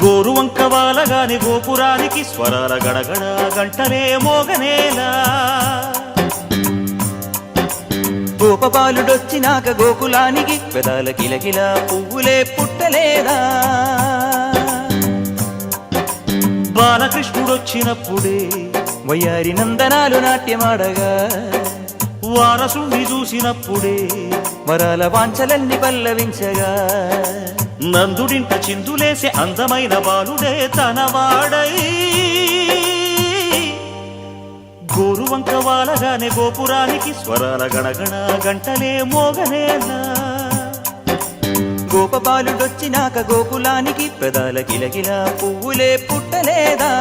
గోరువంక వాలగాని గోపురానికి స్వరాల గడగడ గంటలే మోగనేలా గోపబాలుడొచ్చినాక గోకులానికి పెదాల కిలకిల పువ్వులే పుట్టలేదా బాలకృష్ణుడొచ్చినప్పుడే వయ్యారి నందనాలు నాట్యమాడగా వారసుణ్ణి చూసినప్పుడే వరాల వాంఛలన్నీ పల్లవించగా నందుడింట చిందులేసే అందమైన బాలుడే తనవాడై గోరువంక వాలగానే గోపురానికి స్వరాల గణగణ గంటలే మోగనేలా గోపబాలుడొచ్చినాక గోకులానికి పెదాల కిలకిల పువ్వులే పుట్టలేదా